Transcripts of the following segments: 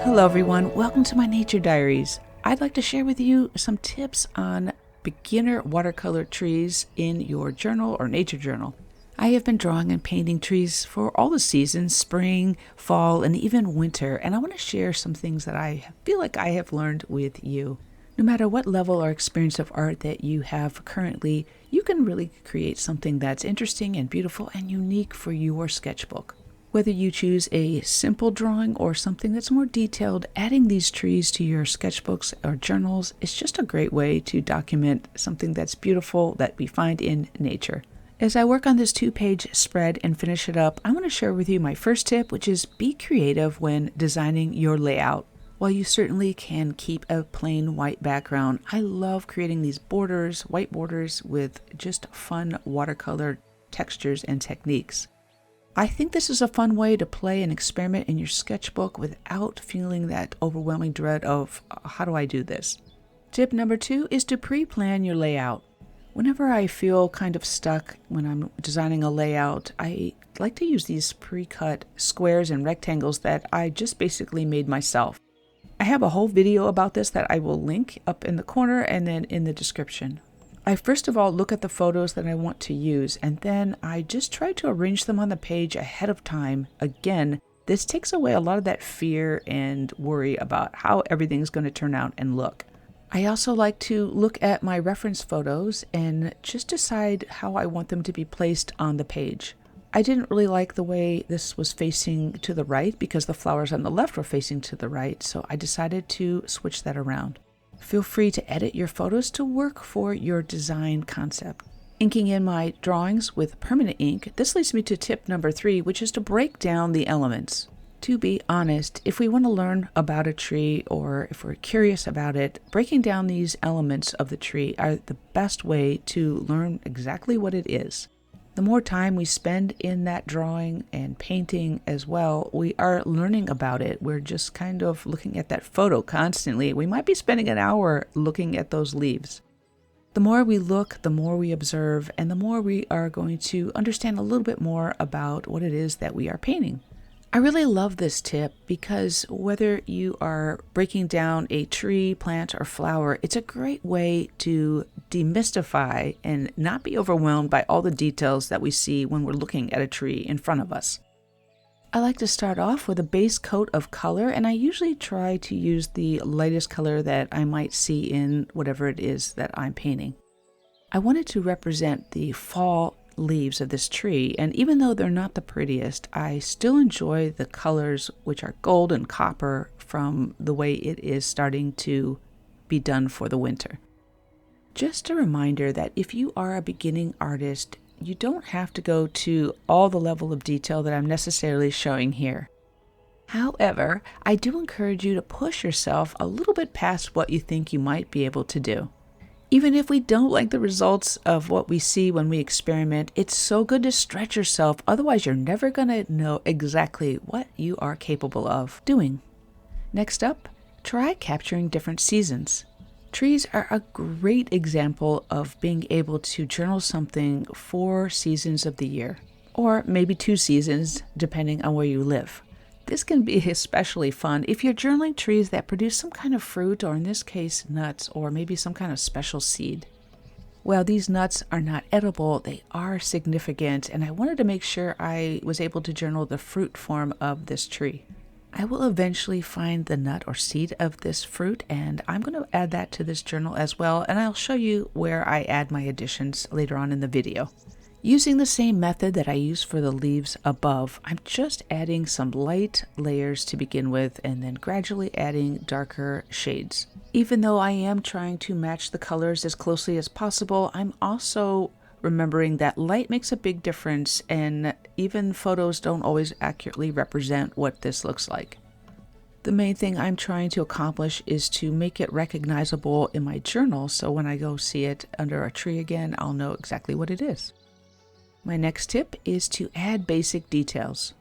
Hello everyone, welcome to my nature diaries. I'd like to share with you some tips on beginner watercolor trees in your journal or nature journal. I have been drawing and painting trees for all the seasons, spring, fall, and even winter, and I want to share some things that I feel like I have learned with you. No matter what level or experience of art that you have currently, you can really create something that's interesting and beautiful and unique for your sketchbook. Whether you choose a simple drawing or something that's more detailed, adding these trees to your sketchbooks or journals is just a great way to document something that's beautiful that we find in nature. As I work on this 2-page spread and finish it up, I want to share with you my first tip, which is be creative when designing your layout. While you certainly can keep a plain white background, I love creating these borders, white borders with just fun watercolor textures and techniques. I think this is a fun way to play and experiment in your sketchbook without feeling that overwhelming dread of how do I do this? Tip number 2 is to pre-plan your layout. Whenever I feel kind of stuck when I'm designing a layout, I like to use these pre-cut squares and rectangles that I just basically made myself. I have a whole video about this that I will link up in the corner and then in the description. I first of all look at the photos that I want to use, and then I just try to arrange them on the page ahead of time. Again, this takes away a lot of that fear and worry about how everything's going to turn out and look. I also like to look at my reference photos and just decide how I want them to be placed on the page. I didn't really like the way this was facing to the right because the flowers on the left were facing to the right, so I decided to switch that around. Feel free to edit your photos to work for your design concept. Inking in my drawings with permanent ink, this leads me to tip number 3, which is to break down the elements. To be honest, if we want to learn about a tree or if we're curious about it, breaking down these elements of the tree are the best way to learn exactly what it is. The more time we spend in that drawing and painting as well, we are learning about it. We're just kind of looking at that photo constantly. We might be spending an hour looking at those leaves. The more we look, the more we observe, and the more we are going to understand a little bit more about what it is that we are painting. I really love this tip because whether you are breaking down a tree, plant, or flower, it's a great way to demystify and not be overwhelmed by all the details that we see when we're looking at a tree in front of us. I like to start off with a base coat of color, and I usually try to use the lightest color that I might see in whatever it is that I'm painting. I wanted to represent the fall leaves of this tree, and even though they're not the prettiest, I still enjoy the colors, which are gold and copper, from the way it is starting to be done for the winter. Just a reminder that if you are a beginning artist, you don't have to go to all the level of detail that I'm necessarily showing here. However, I do encourage you to push yourself a little bit past what you think you might be able to do. Even if we don't like the results of what we see when we experiment, it's so good to stretch yourself, otherwise you're never going to know exactly what you are capable of doing. Next up, try capturing different seasons. Trees are a great example of being able to journal something 4 seasons of the year, or maybe 2 seasons depending on where you live. This can be especially fun if you're journaling trees that produce some kind of fruit, or in this case, nuts, or maybe some kind of special seed. While these nuts are not edible, they are significant, and I wanted to make sure I was able to journal the fruit form of this tree. I will eventually find the nut or seed of this fruit, and I'm going to add that to this journal as well, and I'll show you where I add my additions later on in the video. Using the same method that I used for the leaves above, I'm just adding some light layers to begin with and then gradually adding darker shades. Even though I am trying to match the colors as closely as possible, I'm also remembering that light makes a big difference, and even photos don't always accurately represent what this looks like. The main thing I'm trying to accomplish is to make it recognizable in my journal, so when I go see it under a tree again, I'll know exactly what it is. My next tip is to add basic details.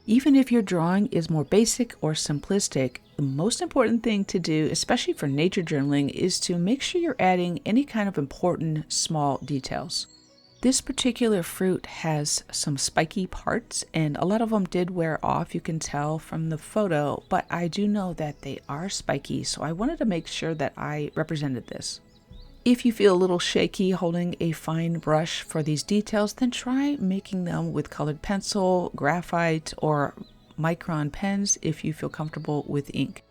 Even if your drawing is more basic or simplistic, the most important thing to do, especially for nature journaling, is to make sure you're adding any kind of important small details. This particular fruit has some spiky parts, and a lot of them did wear off, you can tell from the photo, but I do know that they are spiky, so I wanted to make sure that I represented this. If you feel a little shaky holding a fine brush for these details, then try making them with colored pencil, graphite, or micron pens if you feel comfortable with ink.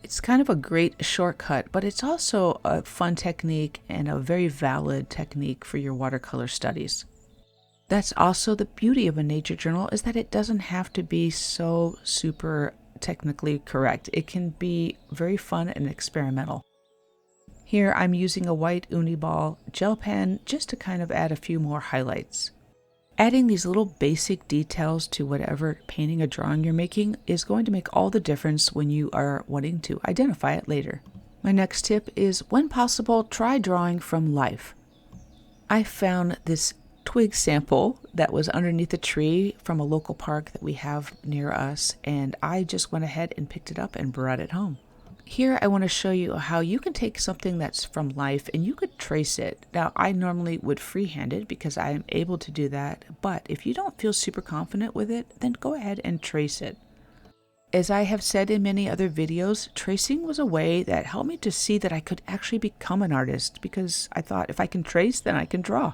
It's kind of a great shortcut, but it's also a fun technique and a very valid technique for your watercolor studies. That's also the beauty of a nature journal, is that it doesn't have to be so super technically correct. It can be very fun and experimental. Here I'm using a white Uniball gel pen just to kind of add a few more highlights. Adding these little basic details to whatever painting or drawing you're making is going to make all the difference when you are wanting to identify it later. My next tip is, when possible, try drawing from life. I found this twig sample that was underneath a tree from a local park that we have near us, and I just went ahead and picked it up and brought it home. Here I want to show you how you can take something that's from life and you could trace it. Now, I normally would freehand it because I am able to do that, but if you don't feel super confident with it, then go ahead and trace it. As I have said in many other videos, tracing was a way that helped me to see that I could actually become an artist, because I thought if I can trace, then I can draw.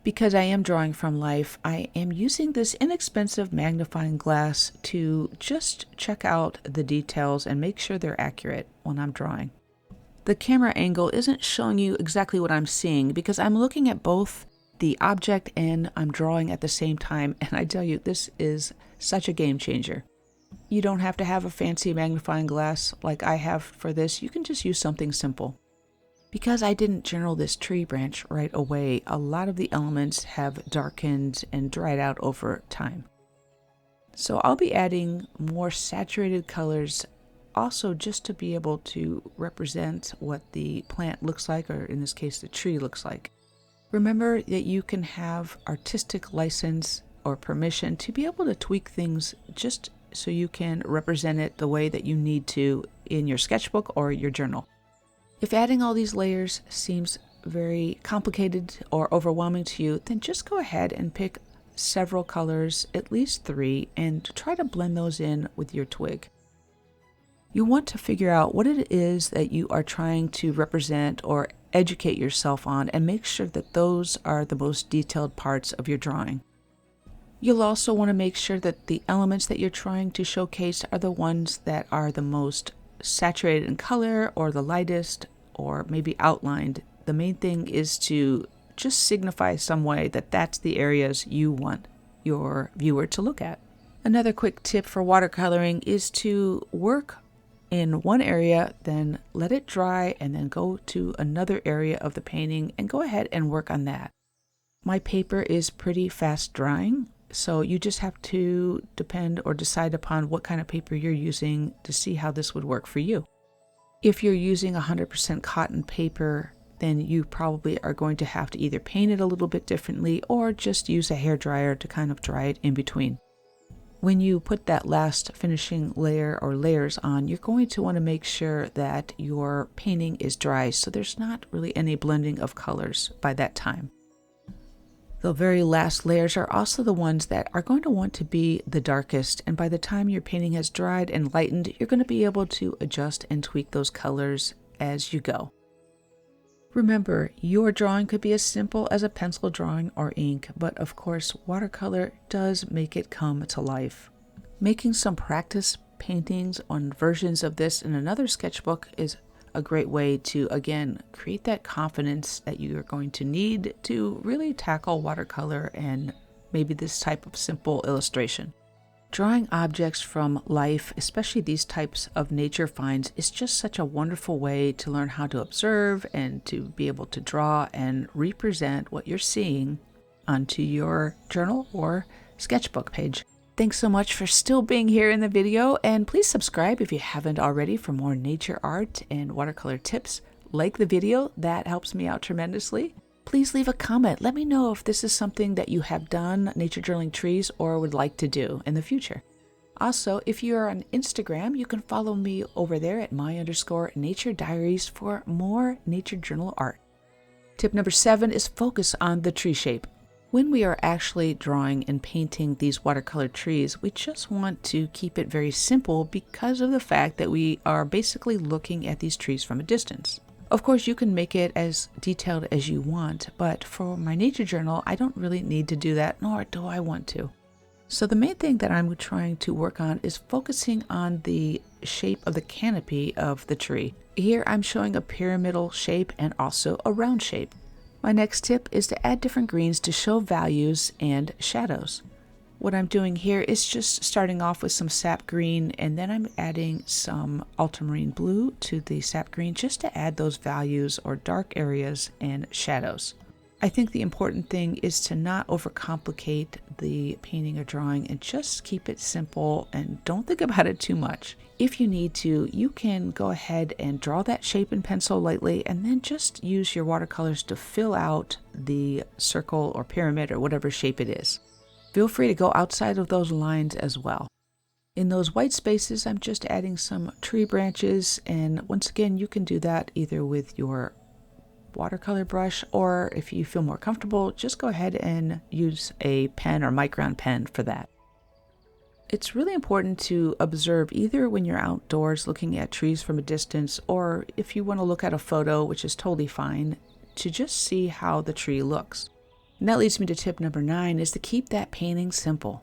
Because I am drawing from life, I am using this inexpensive magnifying glass to just check out the details and make sure they're accurate when I'm drawing. The camera angle isn't showing you exactly what I'm seeing because I'm looking at both the object and I'm drawing at the same time, and I tell you, this is such a game changer. You don't have to have a fancy magnifying glass like I have for this. You can just use something simple. Because I didn't journal this tree branch right away, a lot of the elements have darkened and dried out over time. So I'll be adding more saturated colors also just to be able to represent what the plant looks like, or in this case the tree looks like. Remember that you can have artistic license or permission to be able to tweak things just so you can represent it the way that you need to in your sketchbook or your journal. If adding all these layers seems very complicated or overwhelming to you, then just go ahead and pick several colors, at least 3, and try to blend those in with your twig. You want to figure out what it is that you are trying to represent or educate yourself on, and make sure that those are the most detailed parts of your drawing. You'll also want to make sure that the elements that you're trying to showcase are the ones that are the most saturated in color or the lightest or maybe outlined. The main thing is to just signify some way that that's the areas you want your viewer to look at. Another quick tip for watercoloring is to work in one area, then let it dry, and then go to another area of the painting and go ahead and work on that. My paper is pretty fast drying, so you just have to depend or decide upon what kind of paper you're using to see how this would work for you. If you're using 100% cotton paper, then you probably are going to have to either paint it a little bit differently or just use a hairdryer to kind of dry it in between. When you put that last finishing layer or layers on, you're going to want to make sure that your painting is dry so there's not really any blending of colors by that time. The very last layers are also the ones that are going to want to be the darkest, and by the time your painting has dried and lightened, you're going to be able to adjust and tweak those colors as you go. Remember, your drawing could be as simple as a pencil drawing or ink, but of course, watercolor does make it come to life. Making some practice paintings on versions of this in another sketchbook is a great way to, again, create that confidence that you are going to need to really tackle watercolor and maybe this type of simple illustration. Drawing objects from life, especially these types of nature finds, is just such a wonderful way to learn how to observe and to be able to draw and represent what you're seeing onto your journal or sketchbook page. Thanks so much for still being here in the video, and please subscribe if you haven't already for more nature art and watercolor tips. Like the video, that helps me out tremendously. Please leave a comment. Let me know if this is something that you have done, nature journaling trees, or would like to do in the future. Also, if you are on Instagram, you can follow me over there at my_nature diaries for more nature journal art. Tip number 7 is focus on the tree shape. When we are actually drawing and painting these watercolor trees, we just want to keep it very simple because of the fact that we are basically looking at these trees from a distance. Of course, you can make it as detailed as you want, but for my nature journal, I don't really need to do that, nor do I want to. So the main thing that I'm trying to work on is focusing on the shape of the canopy of the tree. Here I'm showing a pyramidal shape and also a round shape. My next tip is to add different greens to show values and shadows. What I'm doing here is just starting off with some sap green, and then I'm adding some ultramarine blue to the sap green just to add those values or dark areas and shadows. I think the important thing is to not overcomplicate the painting or drawing and just keep it simple and don't think about it too much. If you need to, you can go ahead and draw that shape in pencil lightly and then just use your watercolors to fill out the circle or pyramid or whatever shape it is. Feel free to go outside of those lines as well. In those white spaces, I'm just adding some tree branches, and once again, you can do that either with your watercolor brush, or if you feel more comfortable, just go ahead and use a pen or micron pen for that. It's really important to observe either when you're outdoors looking at trees from a distance, or if you want to look at a photo, which is totally fine, to just see how the tree looks. And that leads me to tip number 9, is to keep that painting simple.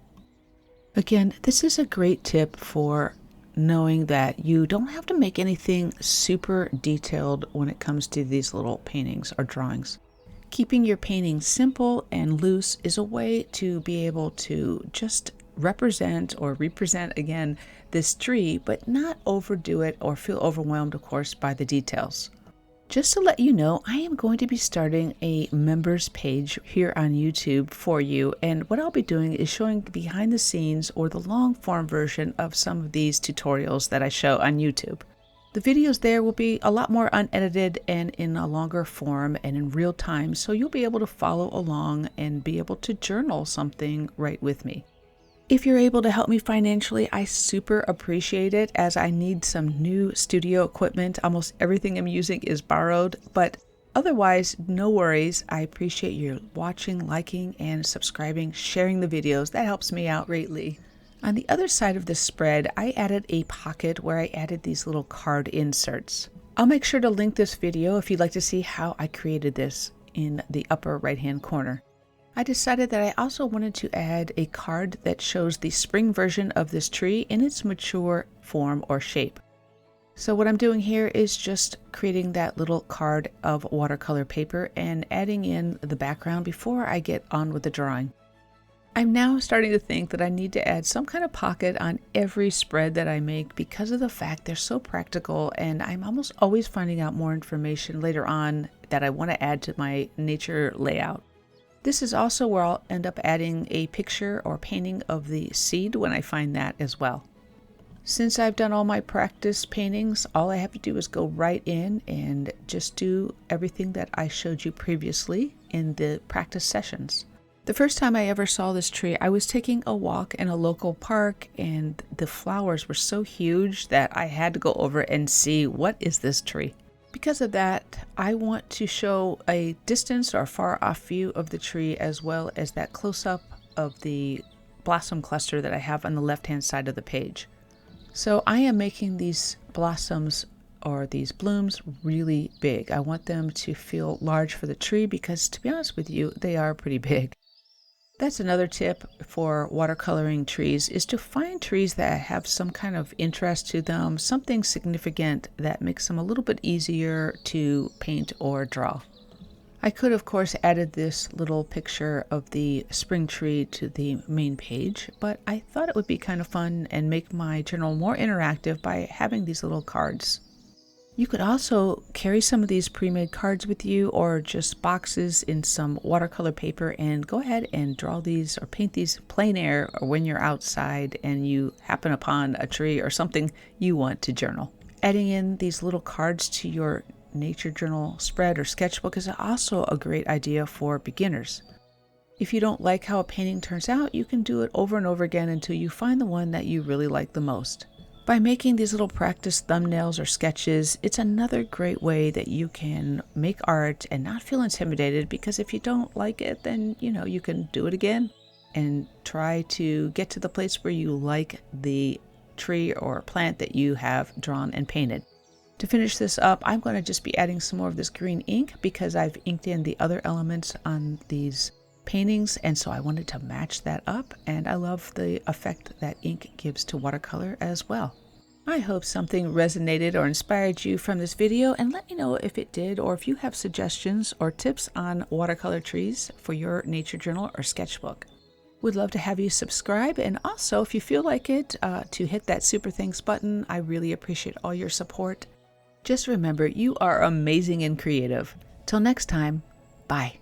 Again, this is a great tip for knowing that you don't have to make anything super detailed when it comes to these little paintings or drawings. Keeping your painting simple and loose is a way to be able to just represent again this tree, but not overdo it or feel overwhelmed, of course, by the details. Just to let you know, I am going to be starting a members page here on YouTube for you, and what I'll be doing is showing behind the scenes or the long form version of some of these tutorials that I show on YouTube. The videos there will be a lot more unedited and in a longer form and in real time, so you'll be able to follow along and be able to journal something right with me. If you're able to help me financially, I super appreciate it, as I need some new studio equipment. Almost everything I'm using is borrowed, but otherwise, no worries. I appreciate you watching, liking, and subscribing, sharing the videos. That helps me out greatly. On the other side of the spread, I added a pocket where I added these little card inserts. I'll make sure to link this video if you'd like to see how I created this in the upper right-hand corner. I decided that I also wanted to add a card that shows the spring version of this tree in its mature form or shape. So what I'm doing here is just creating that little card of watercolor paper and adding in the background before I get on with the drawing. I'm now starting to think that I need to add some kind of pocket on every spread that I make because of the fact they're so practical, and I'm almost always finding out more information later on that I want to add to my nature layout. This is also where I'll end up adding a picture or painting of the seed when I find that as well. Since I've done all my practice paintings, all I have to do is go right in and just do everything that I showed you previously in the practice sessions. The first time I ever saw this tree, I was taking a walk in a local park, and the flowers were so huge that I had to go over and see, what is this tree? Because of that, I want to show a distance or far off view of the tree, as well as that close-up of the blossom cluster that I have on the left-hand side of the page. So I am making these blossoms or these blooms really big. I want them to feel large for the tree because, to be honest with you, they are pretty big. That's another tip for watercoloring trees, is to find trees that have some kind of interest to them, something significant that makes them a little bit easier to paint or draw. I could, of course, added this little picture of the spring tree to the main page, but I thought it would be kind of fun and make my journal more interactive by having these little cards. You could also carry some of these pre-made cards with you, or just boxes in some watercolor paper, and go ahead and draw these or paint these plein air, or when you're outside and you happen upon a tree or something you want to journal. Adding in these little cards to your nature journal spread or sketchbook is also a great idea for beginners. If you don't like how a painting turns out, you can do it over and over again until you find the one that you really like the most. By making these little practice thumbnails or sketches, it's another great way that you can make art and not feel intimidated, because if you don't like it, then you can do it again and try to get to the place where you like the tree or plant that you have drawn and painted. To finish this up, I'm going to just be adding some more of this green ink because I've inked in the other elements on these paintings, and so I wanted to match that up, and I love the effect that ink gives to watercolor as well. I hope something resonated or inspired you from this video, and let me know if it did, or if you have suggestions or tips on watercolor trees for your nature journal or sketchbook. Would love to have you subscribe, and also if you feel like it, to hit that super thanks button. I really appreciate all your support. Just remember, you are amazing and creative. Till next time, bye.